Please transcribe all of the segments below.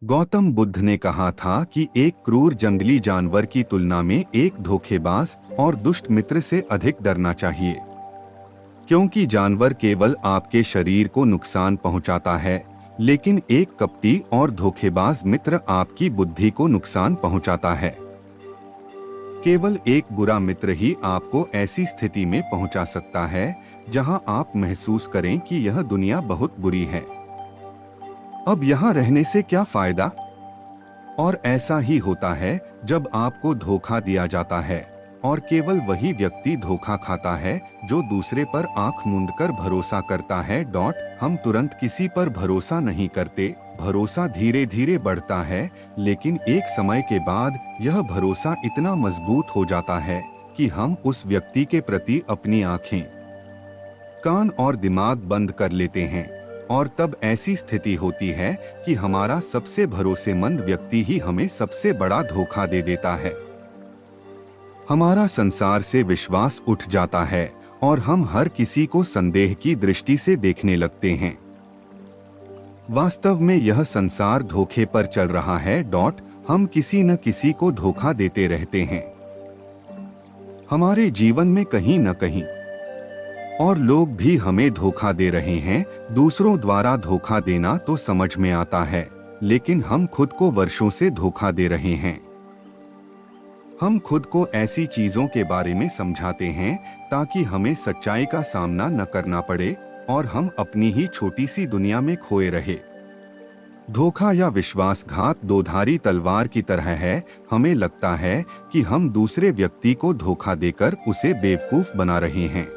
गौतम बुद्ध ने कहा था कि एक क्रूर जंगली जानवर की तुलना में एक धोखेबाज और दुष्ट मित्र से अधिक डरना चाहिए, क्योंकि जानवर केवल आपके शरीर को नुकसान पहुंचाता है, लेकिन एक कपटी और धोखेबाज मित्र आपकी बुद्धि को नुकसान पहुंचाता है। केवल एक बुरा मित्र ही आपको ऐसी स्थिति में पहुंचा सकता है जहां आप महसूस करें कि यह दुनिया बहुत बुरी है, अब यहाँ रहने से क्या फायदा। और ऐसा ही होता है जब आपको धोखा दिया जाता है, और केवल वही व्यक्ति धोखा खाता है जो दूसरे पर आंख मूंदकर भरोसा करता है। हम तुरंत किसी पर भरोसा नहीं करते, भरोसा धीरे धीरे बढ़ता है, लेकिन एक समय के बाद यह भरोसा इतना मजबूत हो जाता है कि हम उस व्यक्ति के प्रति अपनी आंखें, कान और दिमाग बंद कर लेते हैं, और तब ऐसी स्थिति होती है कि हमारा सबसे भरोसेमंद व्यक्ति ही हमें सबसे बड़ा धोखा दे देता है। हमारा संसार से विश्वास उठ जाता है और हम हर किसी को संदेह की दृष्टि से देखने लगते हैं। वास्तव में यह संसार धोखे पर चल रहा है। हम किसी न किसी को धोखा देते रहते हैं हमारे जीवन में कहीं न कहीं, और लोग भी हमें धोखा दे रहे हैं। दूसरों द्वारा धोखा देना तो समझ में आता है, लेकिन हम खुद को वर्षों से धोखा दे रहे हैं। हम खुद को ऐसी चीजों के बारे में समझाते हैं ताकि हमें सच्चाई का सामना न करना पड़े और हम अपनी ही छोटी सी दुनिया में खोए रहे। धोखा या विश्वासघात दोधारी तलवार की तरह है। हमें लगता है कि हम दूसरे व्यक्ति को धोखा देकर उसे बेवकूफ बना रहे हैं,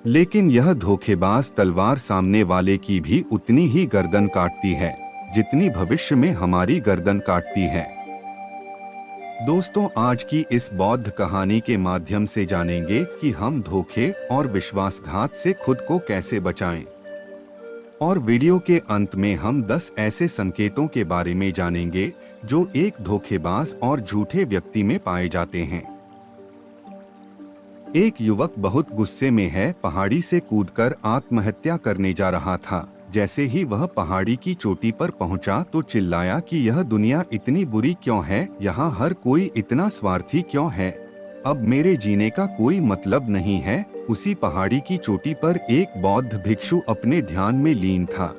लेकिन यह धोखेबाज तलवार सामने वाले की भी उतनी ही गर्दन काटती है जितनी भविष्य में हमारी गर्दन काटती है। दोस्तों, आज की इस बौद्ध कहानी के माध्यम से जानेंगे कि हम धोखे और विश्वासघात से खुद को कैसे बचाएं। और वीडियो के अंत में हम 10 ऐसे संकेतों के बारे में जानेंगे जो एक धोखेबाज और झूठे व्यक्ति में पाए जाते हैं। एक युवक बहुत गुस्से में है, पहाड़ी से कूदकर आत्महत्या करने जा रहा था। जैसे ही वह पहाड़ी की चोटी पर पहुंचा तो चिल्लाया कि यह दुनिया इतनी बुरी क्यों है, यहाँ हर कोई इतना स्वार्थी क्यों है, अब मेरे जीने का कोई मतलब नहीं है। उसी पहाड़ी की चोटी पर एक बौद्ध भिक्षु अपने ध्यान में लीन था।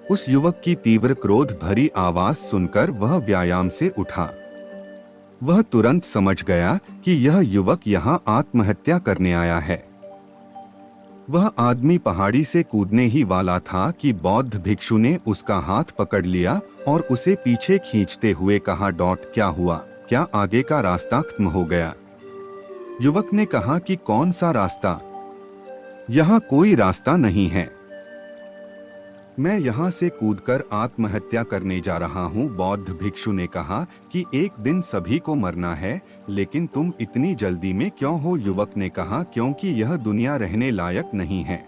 उस युवक की तीव्र क्रोध भरी आवाज सुनकर वह व्यायाम से उठा। वह तुरंत समझ गया कि यह युवक यहाँ आत्महत्या करने आया है। वह आदमी पहाड़ी से कूदने ही वाला था कि बौद्ध भिक्षु ने उसका हाथ पकड़ लिया और उसे पीछे खींचते हुए कहा, क्या हुआ, क्या आगे का रास्ता खत्म हो गया? युवक ने कहा कि कौन सा रास्ता, यहाँ कोई रास्ता नहीं है, मैं यहाँ से कूदकर आत्महत्या करने जा रहा हूँ। बौद्ध भिक्षु ने कहा कि एक दिन सभी को मरना है, लेकिन तुम इतनी जल्दी में क्यों हो? युवक ने कहा, क्योंकि यह दुनिया रहने लायक नहीं है।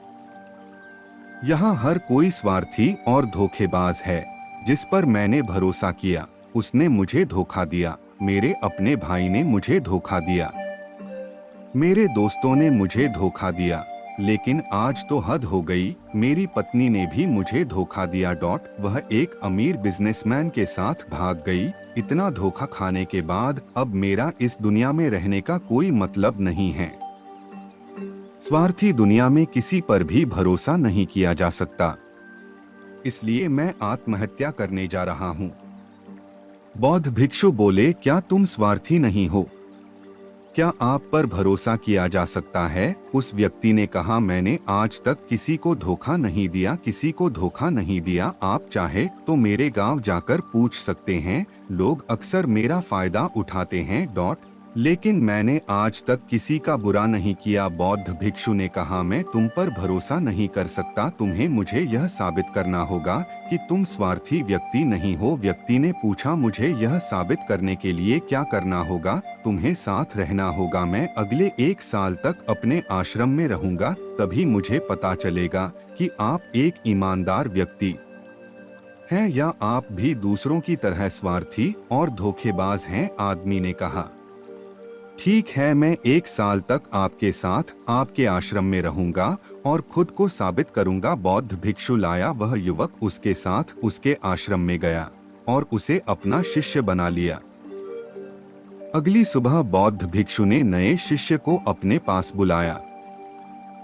यहाँ हर कोई स्वार्थी और धोखेबाज है। जिस पर मैंने भरोसा किया उसने मुझे धोखा दिया, मेरे अपने भाई ने मुझे धोखा दिया, मेरे दोस्तों ने मुझे धोखा दिया, लेकिन आज तो हद हो गई, मेरी पत्नी ने भी मुझे धोखा दिया। वह एक अमीर बिजनेसमैन के साथ भाग गई। इतना धोखा खाने के बाद अब मेरा इस दुनिया में रहने का कोई मतलब नहीं है। स्वार्थी दुनिया में किसी पर भी भरोसा नहीं किया जा सकता, इसलिए मैं आत्महत्या करने जा रहा हूँ। बौद्ध भिक्षु बोले, क्या तुम स्वार्थी नहीं हो? क्या आप पर भरोसा किया जा सकता है? उस व्यक्ति ने कहा, मैंने आज तक किसी को धोखा नहीं दिया, किसी को धोखा नहीं दिया। आप चाहे तो मेरे गांव जाकर पूछ सकते हैं, लोग अक्सर मेरा फायदा उठाते हैं। लेकिन मैंने आज तक किसी का बुरा नहीं किया। बौद्ध भिक्षु ने कहा, मैं तुम पर भरोसा नहीं कर सकता, तुम्हें मुझे यह साबित करना होगा कि तुम स्वार्थी व्यक्ति नहीं हो। व्यक्ति ने पूछा, मुझे यह साबित करने के लिए क्या करना होगा? तुम्हें साथ रहना होगा। मैं अगले 1 साल तक अपने आश्रम में रहूंगा, तभी मुझे पता चलेगा कि आप एक ईमानदार व्यक्ति हैं या आप भी दूसरों की तरह स्वार्थी और धोखेबाज हैं। आदमी ने कहा, ठीक है, मैं 1 साल तक आपके साथ आपके आश्रम में रहूंगा और खुद को साबित करूंगा। बौद्ध भिक्षु लाया। वह युवक उसके साथ उसके आश्रम में गया और उसे अपना शिष्य बना लिया। अगली सुबह बौद्ध भिक्षु ने नए शिष्य को अपने पास बुलाया।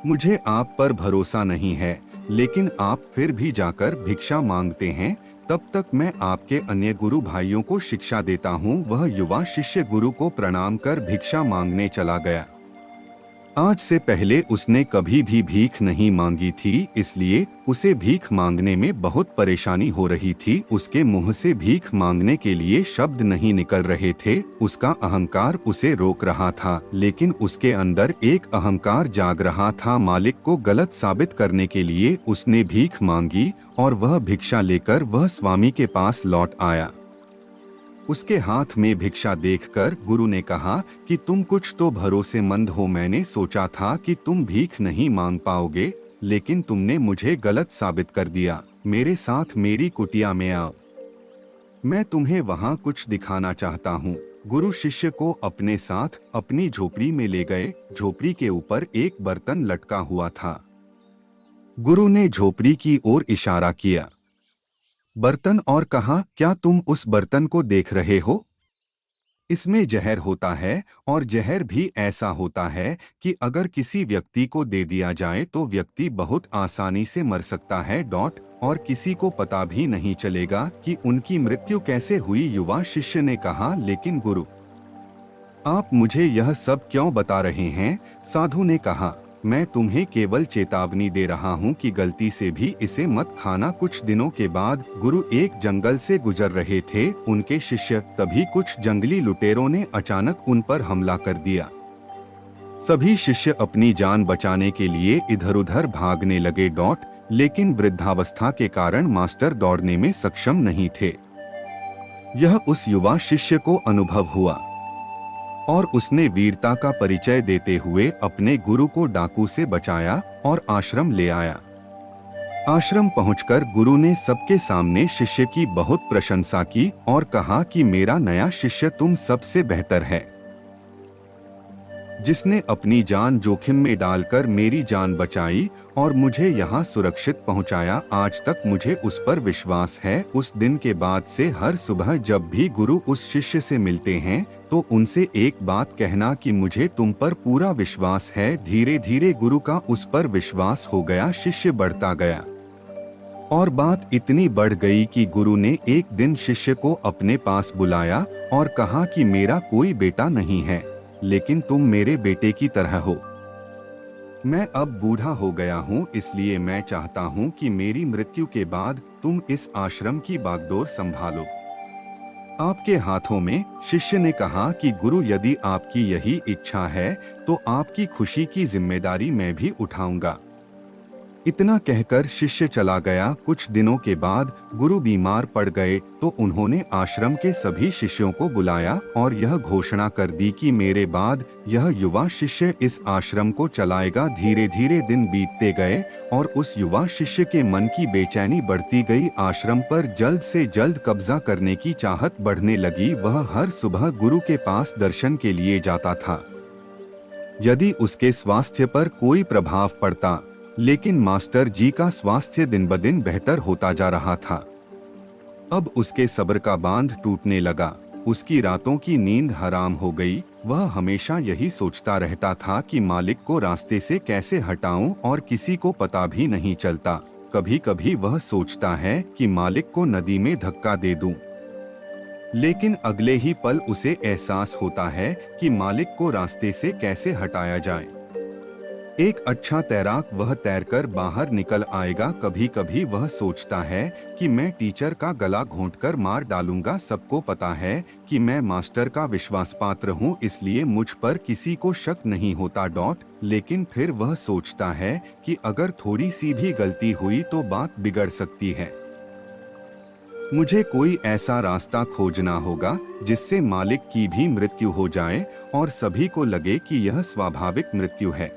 मुझे आप पर भरोसा नहीं है, लेकिन आप फिर भी जाकर भिक्षा मांगते हैं। तब तक मैं आपके अन्य गुरु भाइयों को शिक्षा देता हूँ। वह युवा शिष्य गुरु को प्रणाम कर भिक्षा मांगने चला गया। आज से पहले उसने कभी भी भीख नहीं मांगी थी, इसलिए उसे भीख मांगने में बहुत परेशानी हो रही थी। उसके मुंह से भीख मांगने के लिए शब्द नहीं निकल रहे थे। उसका अहंकार उसे रोक रहा था, लेकिन उसके अंदर एक अहंकार जाग रहा था। मालिक को गलत साबित करने के लिए उसने भीख मांगी और वह भिक्षा लेकर वह स्वामी के पास लौट आया। उसके हाथ में भिक्षा देखकर गुरु ने कहा कि तुम कुछ तो भरोसेमंद हो। मैंने सोचा था कि तुम भीख नहीं मांग पाओगे, लेकिन तुमने मुझे गलत साबित कर दिया। मेरे साथ मेरी कुटिया में आओ, मैं तुम्हें वहां कुछ दिखाना चाहता हूँ। गुरु शिष्य को अपने साथ अपनी झोपड़ी में ले गए। झोपड़ी के ऊपर एक बर्तन लटका हुआ था। गुरु ने झोपड़ी की ओर इशारा किया बर्तन और कहा, क्या तुम उस बर्तन को देख रहे हो? इसमें जहर होता है और जहर भी ऐसा होता है कि अगर किसी व्यक्ति को दे दिया जाए तो व्यक्ति बहुत आसानी से मर सकता है। और किसी को पता भी नहीं चलेगा कि उनकी मृत्यु कैसे हुई। युवा शिष्य ने कहा, लेकिन गुरु, आप मुझे यह सब क्यों बता रहे हैं? साधु ने कहा, मैं तुम्हें केवल चेतावनी दे रहा हूँ कि गलती से भी इसे मत खाना। कुछ दिनों के बाद गुरु एक जंगल से गुजर रहे थे। उनके शिष्य तभी कुछ जंगली लुटेरों ने अचानक उन पर हमला कर दिया। सभी शिष्य अपनी जान बचाने के लिए इधर-उधर भागने लगे। लेकिन वृद्धावस्था के कारण मास्टर दौड़ने में सक्षम नहीं थे। यह उस युवा शिष्य को अनुभव हुआ और उसने वीरता का परिचय देते हुए अपने गुरु को डाकू से बचाया और आश्रम ले आया। आश्रम पहुंचकर गुरु ने सबके सामने शिष्य की बहुत प्रशंसा की और कहा कि मेरा नया शिष्य तुम सबसे बेहतर है, जिसने अपनी जान जोखिम में डालकर मेरी जान बचाई और मुझे यहाँ सुरक्षित पहुँचाया। आज तक मुझे उस पर विश्वास है। उस दिन के बाद से हर सुबह जब भी गुरु उस शिष्य से मिलते हैं तो उनसे एक बात कहना कि मुझे तुम पर पूरा विश्वास है। धीरे धीरे गुरु का उस पर विश्वास हो गया। शिष्य बढ़ता गया और बात इतनी बढ़ गई कि गुरु ने एक दिन शिष्य को अपने पास बुलाया और कहा कि मेरा कोई बेटा नहीं है, लेकिन तुम मेरे बेटे की तरह हो। मैं अब बूढ़ा हो गया हूँ, इसलिए मैं चाहता हूँ कि मेरी मृत्यु के बाद तुम इस आश्रम की बागडोर संभालो, आपके हाथों में। शिष्य ने कहा कि गुरु, यदि आपकी यही इच्छा है तो आपकी खुशी की जिम्मेदारी मैं भी उठाऊंगा। इतना कहकर शिष्य चला गया। कुछ दिनों के बाद गुरु बीमार पड़ गए तो उन्होंने आश्रम के सभी शिष्यों को बुलाया और यह घोषणा कर दी कि मेरे बाद यह युवा शिष्य इस आश्रम को चलाएगा। धीरे धीरे दिन बीतते गए और उस युवा शिष्य के मन की बेचैनी बढ़ती गई। आश्रम पर जल्द से जल्द कब्जा करने की चाहत बढ़ने लगी। वह हर सुबह गुरु के पास दर्शन के लिए जाता था, यदि उसके स्वास्थ्य पर कोई प्रभाव पड़ता। लेकिन मास्टर जी का स्वास्थ्य दिन ब दिन बेहतर होता जा रहा था। अब उसके सब्र का बांध टूटने लगा। उसकी रातों की नींद हराम हो गई। वह हमेशा यही सोचता रहता था कि मालिक को रास्ते से कैसे हटाऊं और किसी को पता भी नहीं चलता। कभी कभी वह सोचता है कि मालिक को नदी में धक्का दे दूं, लेकिन अगले ही पल उसे एहसास होता है कि मालिक को रास्ते से कैसे हटाया जाए। एक अच्छा तैराक वह तैरकर बाहर निकल आएगा। कभी कभी वह सोचता है कि मैं टीचर का गला घोंटकर मार डालूंगा। सबको पता है कि मैं मास्टर का विश्वास पात्र हूँ, इसलिए मुझ पर किसी को शक नहीं होता। लेकिन फिर वह सोचता है कि अगर थोड़ी सी भी गलती हुई तो बात बिगड़ सकती है। मुझे कोई ऐसा रास्ता खोजना होगा जिससे मालिक की भी मृत्यु हो जाए और सभी को लगे कि यह स्वाभाविक मृत्यु है।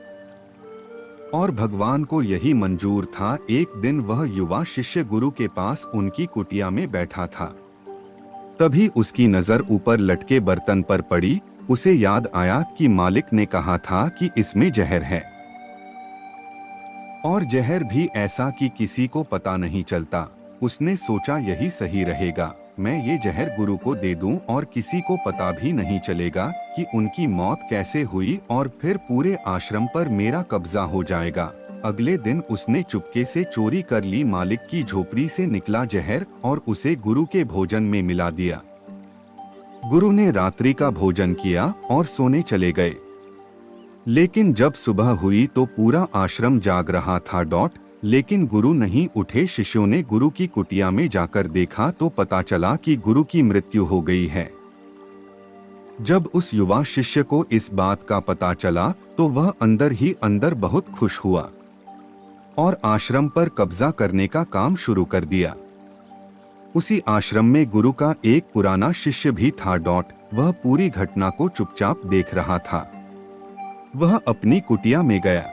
और भगवान को यही मंजूर था। एक दिन वह युवा शिष्य गुरु के पास उनकी कुटिया में बैठा था। तभी उसकी नजर ऊपर लटके बर्तन पर पड़ी। उसे याद आया कि मालिक ने कहा था कि इसमें जहर है, और जहर भी ऐसा कि किसी को पता नहीं चलता। उसने सोचा यही सही रहेगा, मैं ये जहर गुरु को दे दूं और किसी को पता भी नहीं चलेगा कि उनकी मौत कैसे हुई, और फिर पूरे आश्रम पर मेरा कब्जा हो जाएगा। अगले दिन उसने चुपके से चोरी कर ली मालिक की झोपड़ी से निकला जहर और उसे गुरु के भोजन में मिला दिया। गुरु ने रात्रि का भोजन किया और सोने चले गए। लेकिन जब सुबह हुई तो पूरा आश्रम जाग रहा था। लेकिन गुरु नहीं उठे। शिष्यों ने गुरु की कुटिया में जाकर देखा तो पता चला कि गुरु की मृत्यु हो गई है। जब उस युवा शिष्य को इस बात का पता चला तो वह अंदर ही अंदर बहुत खुश हुआ और आश्रम पर कब्जा करने का काम शुरू कर दिया। उसी आश्रम में गुरु का एक पुराना शिष्य भी था। वह पूरी घटना को चुपचाप देख रहा था। वह अपनी कुटिया में गया।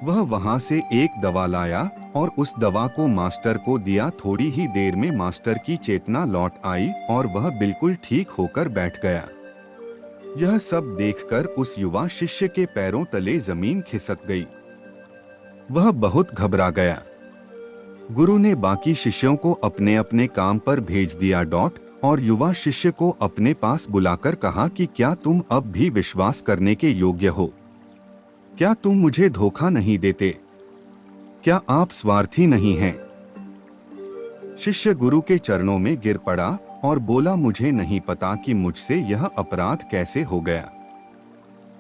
वह वहां से एक दवा लाया और उस दवा को मास्टर को दिया। थोड़ी ही देर में मास्टर की चेतना लौट आई और वह बिल्कुल ठीक होकर बैठ गया। यह सब देखकर उस युवा शिष्य के पैरों तले जमीन खिसक गई। वह बहुत घबरा गया। गुरु ने बाकी शिष्यों को अपने अपने काम पर भेज दिया। और युवा शिष्य को अपने पास बुलाकर कहा कि क्या तुम अब भी विश्वास करने के योग्य हो? क्या तुम मुझे धोखा नहीं देते? क्या आप स्वार्थी नहीं हैं? शिष्य गुरु के चरणों में गिर पड़ा और बोला, मुझे नहीं पता कि मुझसे यह अपराध कैसे हो गया।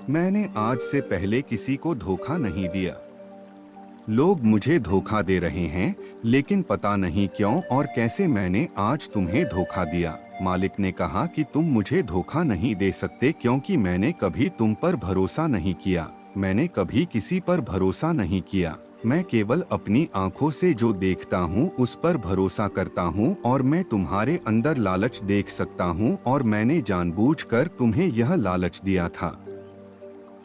मैंने आज से पहले किसी को धोखा नहीं दिया। लोग मुझे धोखा दे रहे हैं, लेकिन पता नहीं क्यों और कैसे मैंने आज तुम्हें धोखा दिया। मालिक ने कहा कि तुम मुझे धोखा नहीं दे सकते क्योंकि मैंने कभी तुम पर भरोसा नहीं किया। मैंने कभी किसी पर भरोसा नहीं किया। मैं केवल अपनी आंखों से जो देखता हूँ उस पर भरोसा करता हूँ, और मैं तुम्हारे अंदर लालच देख सकता हूँ और मैंने जानबूझकर तुम्हें यह लालच दिया था।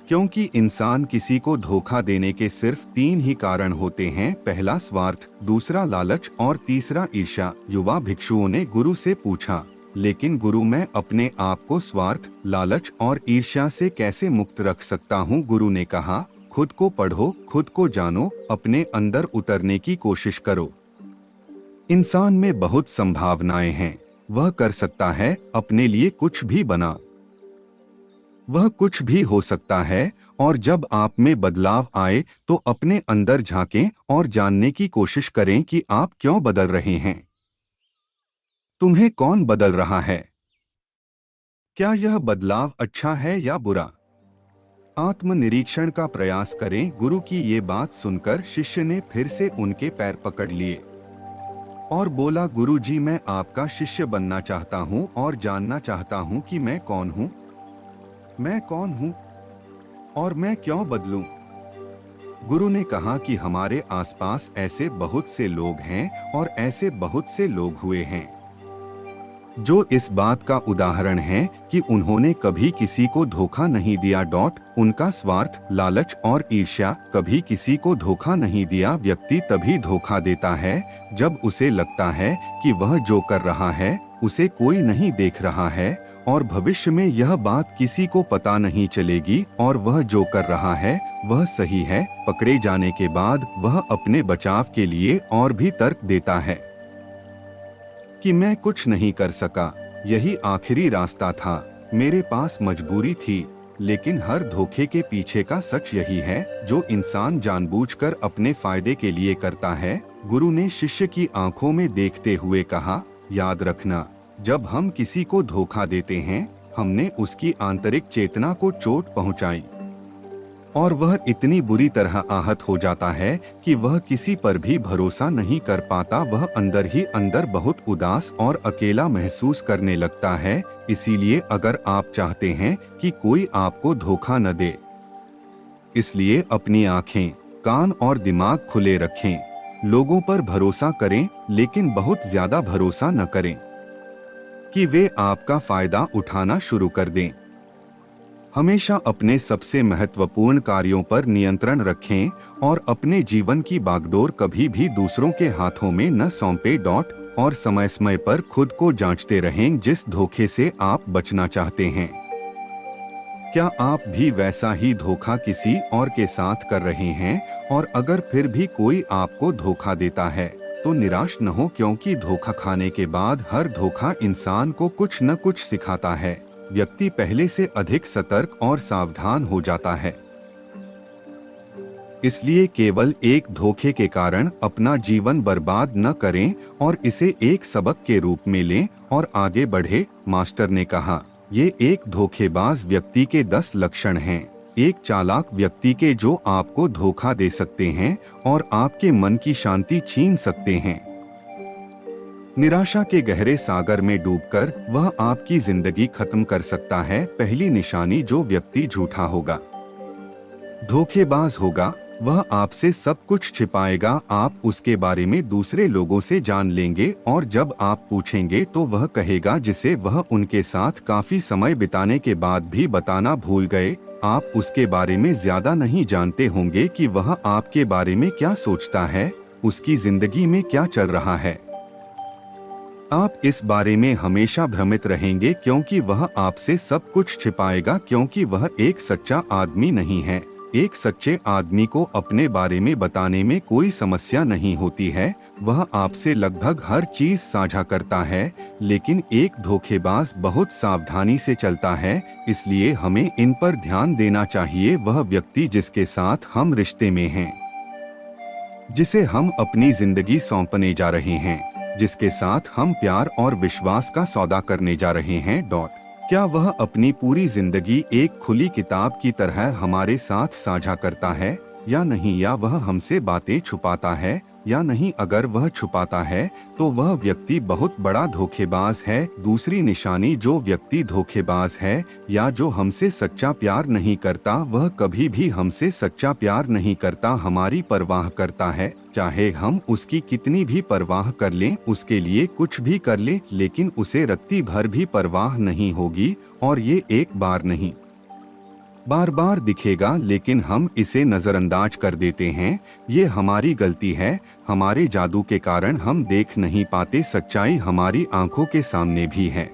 क्योंकि इंसान किसी को धोखा देने के सिर्फ 3 ही कारण होते हैं, पहला स्वार्थ, दूसरा लालच और तीसरा ईर्ष्या। युवा भिक्षुओं ने गुरु से पूछा, लेकिन गुरु मैं अपने आप को स्वार्थ, लालच और ईर्ष्या से कैसे मुक्त रख सकता हूँ? गुरु ने कहा, खुद को पढ़ो, खुद को जानो, अपने अंदर उतरने की कोशिश करो। इंसान में बहुत संभावनाएं हैं, वह कर सकता है अपने लिए कुछ भी बना। वह कुछ भी हो सकता है, और जब आप में बदलाव आए तो अपने अंदर झांकें और जानने की कोशिश करें कि आप क्यों बदल रहे हैं। तुम्हें कौन बदल रहा है? क्या यह बदलाव अच्छा है या बुरा? आत्मनिरीक्षण का प्रयास करें। गुरु की ये बात सुनकर शिष्य ने फिर से उनके पैर पकड़ लिए और बोला, गुरु जी, मैं आपका शिष्य बनना चाहता हूँ और जानना चाहता हूँ कि मैं कौन हूँ। मैं कौन हूँ और मैं क्यों बदलूं? गुरु ने कहा कि हमारे आसपास ऐसे बहुत से लोग हैं और ऐसे बहुत से लोग हुए हैं जो इस बात का उदाहरण है कि उन्होंने कभी किसी को धोखा नहीं दिया। उनका स्वार्थ, लालच और ईर्ष्या कभी किसी को धोखा नहीं दिया। व्यक्ति तभी धोखा देता है जब उसे लगता है कि वह जो कर रहा है उसे कोई नहीं देख रहा है और भविष्य में यह बात किसी को पता नहीं चलेगी और वह जो कर रहा है वह सही है। पकड़े जाने के बाद वह अपने बचाव के लिए और भी तर्क देता है कि मैं कुछ नहीं कर सका, यही आखिरी रास्ता था, मेरे पास मजबूरी थी। लेकिन हर धोखे के पीछे का सच यही है जो इंसान जानबूझकर अपने फायदे के लिए करता है। गुरु ने शिष्य की आंखों में देखते हुए कहा, याद रखना, जब हम किसी को धोखा देते हैं हमने उसकी आंतरिक चेतना को चोट पहुंचाई और वह इतनी बुरी तरह आहत हो जाता है कि वह किसी पर भी भरोसा नहीं कर पाता। वह अंदर ही अंदर बहुत उदास और अकेला महसूस करने लगता है। इसीलिए अगर आप चाहते हैं कि कोई आपको धोखा न दे, इसलिए अपनी आंखें, कान और दिमाग खुले रखें। लोगों पर भरोसा करें, लेकिन बहुत ज्यादा भरोसा न करें कि वे आपका फायदा उठाना शुरू कर दें। हमेशा अपने सबसे महत्वपूर्ण कार्यों पर नियंत्रण रखें और अपने जीवन की बागडोर कभी भी दूसरों के हाथों में न सौंपे। और समय समय पर खुद को जांचते रहें जिस धोखे से आप बचना चाहते हैं। क्या आप भी वैसा ही धोखा किसी और के साथ कर रहे हैं? और अगर फिर भी कोई आपको धोखा देता है तो निराश न हो, क्योंकि धोखा खाने के बाद हर धोखा इंसान को कुछ न कुछ सिखाता है। व्यक्ति पहले से अधिक सतर्क और सावधान हो जाता है। इसलिए केवल एक धोखे के कारण अपना जीवन बर्बाद न करें और इसे एक सबक के रूप में लें और आगे बढ़े। मास्टर ने कहा, ये एक धोखेबाज व्यक्ति के 10 लक्षण हैं, एक चालाक व्यक्ति के जो आपको धोखा दे सकते हैं और आपके मन की शांति छीन सकते हैं। निराशा के गहरे सागर में डूबकर वह आपकी जिंदगी खत्म कर सकता है। पहली निशानी, जो व्यक्ति झूठा होगा, धोखेबाज होगा, वह आपसे सब कुछ छिपाएगा। आप उसके बारे में दूसरे लोगों से जान लेंगे और जब आप पूछेंगे तो वह कहेगा जिसे वह उनके साथ काफी समय बिताने के बाद भी बताना भूल गए। आप उसके बारे में ज्यादा नहीं जानते होंगे कि वह आपके बारे में क्या सोचता है, उसकी जिंदगी में क्या चल रहा है। आप इस बारे में हमेशा भ्रमित रहेंगे क्योंकि वह आपसे सब कुछ छिपाएगा, क्योंकि वह एक सच्चा आदमी नहीं है। एक सच्चे आदमी को अपने बारे में बताने में कोई समस्या नहीं होती है, वह आपसे लगभग हर चीज साझा करता है। लेकिन एक धोखेबाज बहुत सावधानी से चलता है, इसलिए हमें इन पर ध्यान देना चाहिए। वह व्यक्ति जिसके साथ हम रिश्ते में हैं, जिसे हम अपनी जिंदगी सौंपने जा रहे हैं, जिसके साथ हम प्यार और विश्वास का सौदा करने जा रहे हैं। क्या वह अपनी पूरी जिंदगी एक खुली किताब की तरह हमारे साथ साझा करता है या नहीं, या वह हमसे बातें छुपाता है या नहीं? अगर वह छुपाता है तो वह व्यक्ति बहुत बड़ा धोखेबाज है। दूसरी निशानी, जो व्यक्ति धोखेबाज है या जो हमसे सच्चा प्यार नहीं करता, वह कभी भी हमसे सच्चा प्यार नहीं करता, हमारी परवाह करता है। चाहे हम उसकी कितनी भी परवाह कर लें, उसके लिए कुछ भी कर लें, लेकिन उसे रत्ती भर भी परवाह नहीं होगी। और ये एक बार नहीं, बार बार दिखेगा, लेकिन हम इसे नजरअंदाज कर देते हैं। ये हमारी गलती है, हमारे जादू के कारण हम देख नहीं पाते। सच्चाई हमारी आंखों के सामने भी है।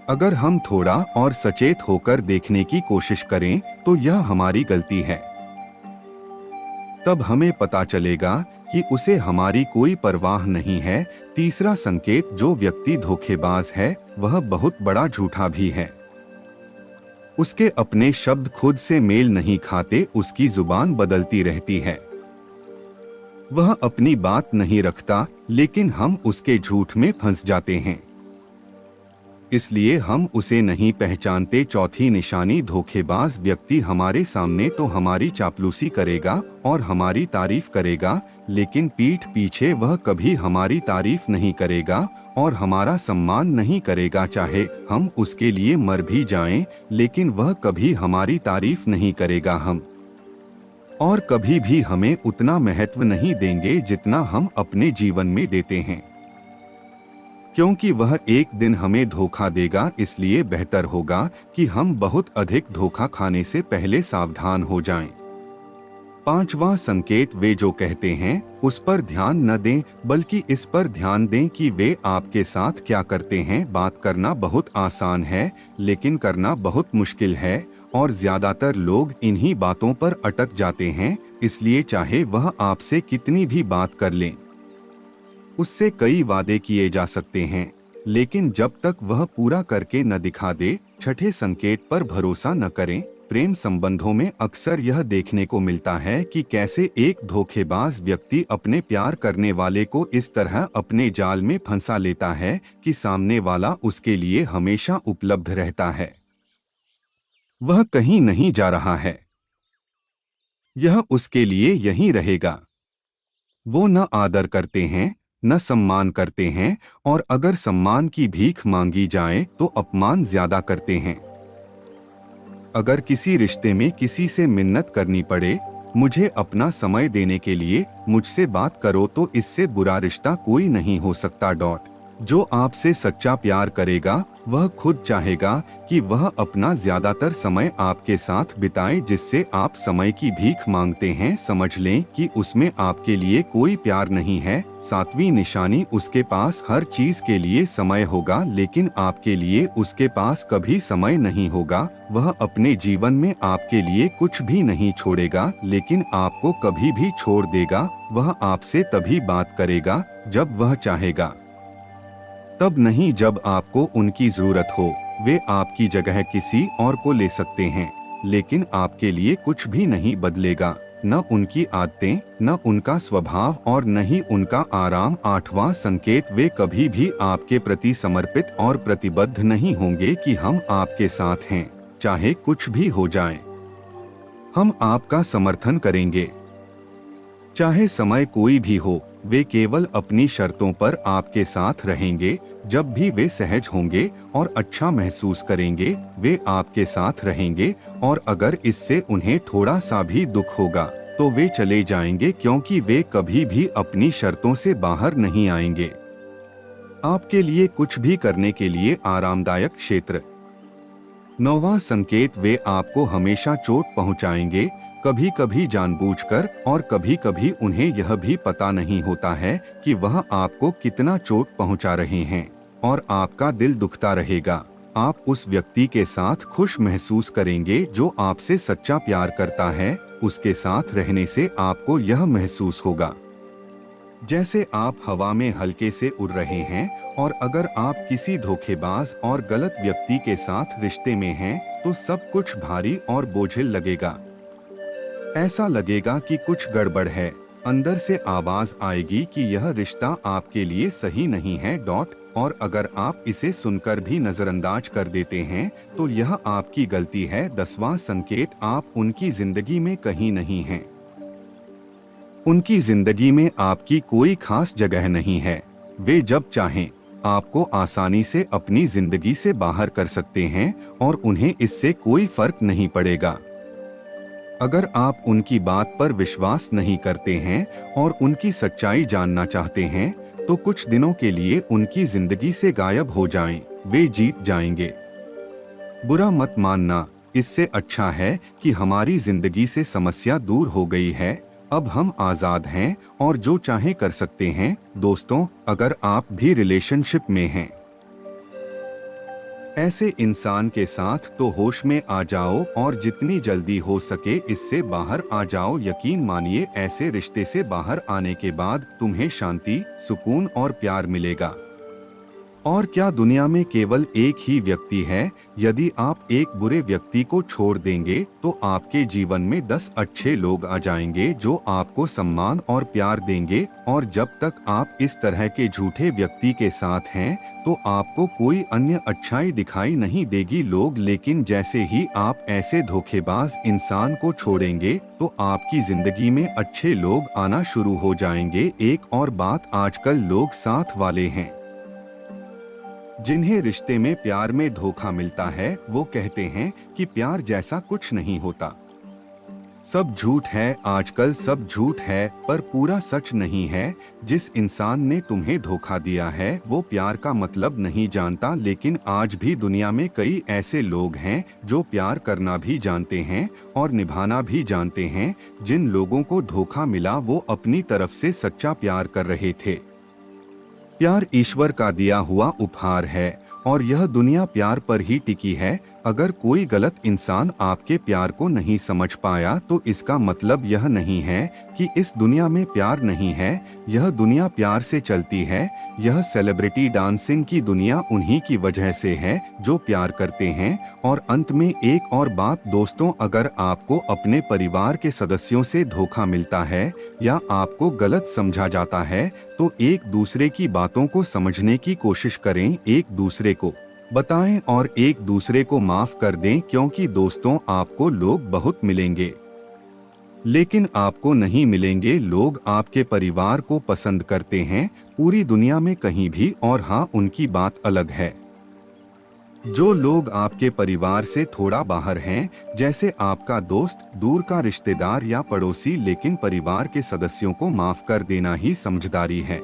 अगर हम थोड़ा और सचेत होकर देखने की कोशिश करें तो यह हमारी गलती है। तब हमें पता चलेगा कि उसे हमारी कोई परवाह नहीं है। तीसरा संकेत, जो व्यक्ति धोखेबाज है वह बहुत बड़ा झूठा भी है। उसके अपने शब्द खुद से मेल नहीं खाते, उसकी जुबान बदलती रहती है। वह अपनी बात नहीं रखता, लेकिन हम उसके झूठ में फंस जाते हैं, इसलिए हम उसे नहीं पहचानते। चौथी निशानी, धोखेबाज व्यक्ति हमारे सामने तो हमारी चापलूसी करेगा और हमारी तारीफ करेगा, लेकिन पीठ पीछे वह कभी हमारी तारीफ नहीं करेगा और हमारा सम्मान नहीं करेगा। चाहे हम उसके लिए मर भी जाएं, लेकिन वह कभी हमारी तारीफ नहीं करेगा। हम और कभी भी हमें उतना महत्व नहीं देंगे जितना हम अपने जीवन में देते हैं, क्योंकि वह एक दिन हमें धोखा देगा। इसलिए बेहतर होगा कि हम बहुत अधिक धोखा खाने से पहले सावधान हो जाएं। पांचवा संकेत, वे जो कहते हैं उस पर ध्यान न दें, बल्कि इस पर ध्यान दें कि वे आपके साथ क्या करते हैं। बात करना बहुत आसान है, लेकिन करना बहुत मुश्किल है, और ज्यादातर लोग इन्हीं बातों पर अटक जाते हैं। इसलिए चाहे वह आपसे कितनी भी बात कर लें, उससे कई वादे किए जा सकते हैं, लेकिन जब तक वह पूरा करके न दिखा दे। छठे संकेत पर भरोसा न करें। प्रेम संबंधों में अक्सर यह देखने को मिलता है कि कैसे एक धोखेबाज व्यक्ति अपने प्यार करने वाले को इस तरह अपने जाल में फंसा लेता है कि सामने वाला उसके लिए हमेशा उपलब्ध रहता है, वह कहीं नहीं जा रहा है, यह उसके लिए यहीं रहेगा। वो न आदर करते हैं, न सम्मान करते हैं, और अगर सम्मान की भीख मांगी जाए तो अपमान ज्यादा करते हैं। अगर किसी रिश्ते में किसी से मिन्नत करनी पड़े, मुझे अपना समय देने के लिए, मुझसे बात करो, तो इससे बुरा रिश्ता कोई नहीं हो सकता। जो आपसे सच्चा प्यार करेगा वह खुद चाहेगा कि वह अपना ज्यादातर समय आपके साथ बिताए, जिससे आप समय की भीख मांगते हैं समझ लें कि उसमें आपके लिए कोई प्यार नहीं है। सातवीं निशानी, उसके पास हर चीज के लिए समय होगा लेकिन आपके लिए उसके पास कभी समय नहीं होगा। वह अपने जीवन में आपके लिए कुछ भी नहीं छोड़ेगा लेकिन आपको कभी भी छोड़ देगा। वह आपसे तभी बात करेगा जब वह चाहेगा, तब नहीं जब आपको उनकी जरूरत हो। वे आपकी जगह किसी और को ले सकते हैं लेकिन आपके लिए कुछ भी नहीं बदलेगा, न उनकी आदतें, न उनका स्वभाव और न ही उनका आराम। आठवां संकेत, वे कभी भी आपके प्रति समर्पित और प्रतिबद्ध नहीं होंगे कि हम आपके साथ हैं, चाहे कुछ भी हो जाए। हम आपका समर्थन करेंगे, चाहे समय कोई भी हो। वे केवल अपनी शर्तों पर आपके साथ रहेंगे। जब भी वे सहज होंगे और अच्छा महसूस करेंगे वे आपके साथ रहेंगे, और अगर इससे उन्हें थोड़ा सा भी दुख होगा तो वे चले जाएंगे, क्योंकि वे कभी भी अपनी शर्तों से बाहर नहीं आएंगे। आपके लिए कुछ भी करने के लिए आरामदायक क्षेत्र। नौवां संकेत, वे आपको हमेशा चोट पहुंचाएंगे, कभी कभी जानबूझकर और कभी कभी उन्हें यह भी पता नहीं होता है कि वह आपको कितना चोट पहुंचा रहे हैं, और आपका दिल दुखता रहेगा। आप उस व्यक्ति के साथ खुश महसूस करेंगे जो आपसे सच्चा प्यार करता है। उसके साथ रहने से आपको यह महसूस होगा जैसे आप हवा में हल्के से उड़ रहे हैं, और अगर आप किसी धोखेबाज और गलत व्यक्ति के साथ रिश्ते में हैं तो सब कुछ भारी और बोझिल लगेगा। ऐसा लगेगा कि कुछ गड़बड़ है। अंदर से आवाज आएगी कि यह रिश्ता आपके लिए सही नहीं है। और अगर आप इसे सुनकर भी नजरअंदाज कर देते हैं तो यह आपकी गलती है। 10वां संकेत, आप उनकी जिंदगी में कहीं नहीं हैं। उनकी जिंदगी में आपकी कोई खास जगह नहीं है। वे जब चाहें आपको आसानी से अपनी जिंदगी से बाहर कर सकते हैं और उन्हें इससे कोई फर्क नहीं पड़ेगा। अगर आप उनकी बात पर विश्वास नहीं करते हैं और उनकी सच्चाई जानना चाहते हैं तो कुछ दिनों के लिए उनकी जिंदगी से गायब हो जाएं। वे जीत जाएंगे। बुरा मत मानना, इससे अच्छा है कि हमारी जिंदगी से समस्या दूर हो गई है। अब हम आजाद हैं और जो चाहे कर सकते हैं। दोस्तों, अगर आप भी रिलेशनशिप में हैं, ऐसे इंसान के साथ, तो होश में आ जाओ और जितनी जल्दी हो सके इससे बाहर आ जाओ। यकीन मानिए, ऐसे रिश्ते से बाहर आने के बाद तुम्हें शांति, सुकून और प्यार मिलेगा। और क्या दुनिया में केवल एक ही व्यक्ति है? यदि आप एक बुरे व्यक्ति को छोड़ देंगे तो आपके जीवन में 10 अच्छे लोग आ जाएंगे जो आपको सम्मान और प्यार देंगे। और जब तक आप इस तरह के झूठे व्यक्ति के साथ हैं तो आपको कोई अन्य अच्छाई दिखाई नहीं देगी लोग। लेकिन जैसे ही आप ऐसे धोखेबाज इंसान को छोड़ेंगे तो आपकी जिंदगी में अच्छे लोग आना शुरू हो जाएंगे। एक और बात, आजकल लोग साथ वाले हैं जिन्हें रिश्ते में प्यार में धोखा मिलता है। वो कहते हैं कि प्यार जैसा कुछ नहीं होता, सब झूठ है। आजकल सब झूठ है पर पूरा सच नहीं है। जिस इंसान ने तुम्हें धोखा दिया है वो प्यार का मतलब नहीं जानता। लेकिन आज भी दुनिया में कई ऐसे लोग हैं जो प्यार करना भी जानते हैं और निभाना भी जानते हैं। जिन लोगों को धोखा मिला वो अपनी तरफ से सच्चा प्यार कर रहे थे। प्यार ईश्वर का दिया हुआ उपहार है और यह दुनिया प्यार पर ही टिकी है। अगर कोई गलत इंसान आपके प्यार को नहीं समझ पाया तो इसका मतलब यह नहीं है कि इस दुनिया में प्यार नहीं है। यह दुनिया प्यार से चलती है। यह सेलिब्रिटी डांसिंग की दुनिया उन्हीं की वजह से है जो प्यार करते हैं। और अंत में एक और बात दोस्तों, अगर आपको अपने परिवार के सदस्यों से धोखा मिलता है या आपको गलत समझा जाता है तो एक दूसरे की बातों को समझने की कोशिश करें, एक दूसरे को बताएं और एक दूसरे को माफ कर दें। क्योंकि दोस्तों, आपको लोग बहुत मिलेंगे लेकिन आपको नहीं मिलेंगे लोग आपके परिवार को पसंद करते हैं पूरी दुनिया में कहीं भी। और हाँ, उनकी बात अलग है। जो लोग आपके परिवार से थोड़ा बाहर हैं, जैसे आपका दोस्त, दूर का रिश्तेदार या पड़ोसी, लेकिन परिवार के सदस्यों को माफ कर देना ही समझदारी है।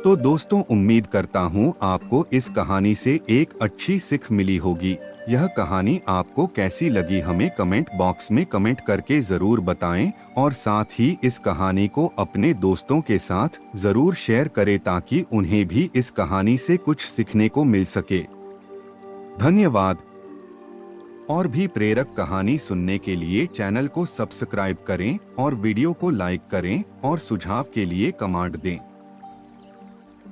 तो दोस्तों, उम्मीद करता हूँ आपको इस कहानी से एक अच्छी सीख मिली होगी। यह कहानी आपको कैसी लगी हमें कमेंट बॉक्स में कमेंट करके जरूर बताएं और साथ ही इस कहानी को अपने दोस्तों के साथ जरूर शेयर करें ताकि उन्हें भी इस कहानी से कुछ सीखने को मिल सके। धन्यवाद। और भी प्रेरक कहानी सुनने के लिए चैनल को सब्सक्राइब करें और वीडियो को लाइक करें और सुझाव के लिए कमेंट दें।